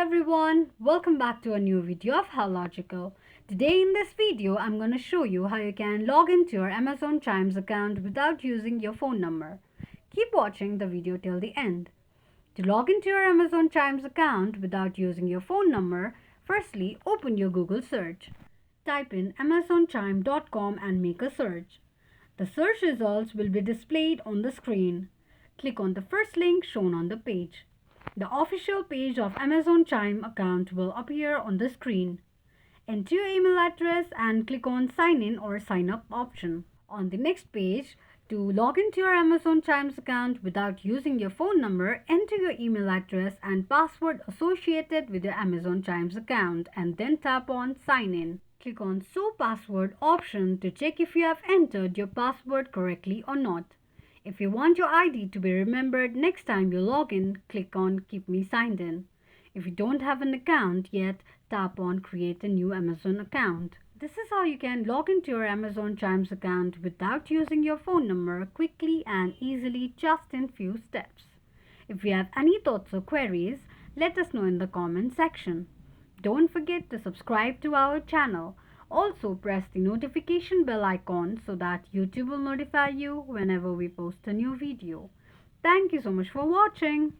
everyone, welcome back to a new video of How Logical. Today in this video, I'm going to show you how you can log into your Amazon Chimes account without using your phone number. Keep watching the video till the end. To log into your Amazon Chimes account without using your phone number, firstly open your Google search. Type in amazonchime.com and make a search. The search results will be displayed on the screen. Click on the first link shown on the page. The official page of Amazon Chime account will appear on the screen. Enter your email address and click on Sign In or Sign Up option. On the next page, to log into your Amazon Chimes account without using your phone number, enter your email address and password associated with your Amazon Chimes account and then tap on Sign In. Click on Show Password option to check if you have entered your password correctly or not. If you want your ID to be remembered next time you log in, click on Keep Me Signed In. If you don't have an account yet, tap on Create a New Amazon Account. This is how you can log into your Amazon Chimes account without using your phone number quickly and easily just in few steps. If you have any thoughts or queries, let us know in the comment section. Don't forget to subscribe to our channel. Also press the notification bell icon so that YouTube will notify you whenever we post a new video. Thank you so much for watching.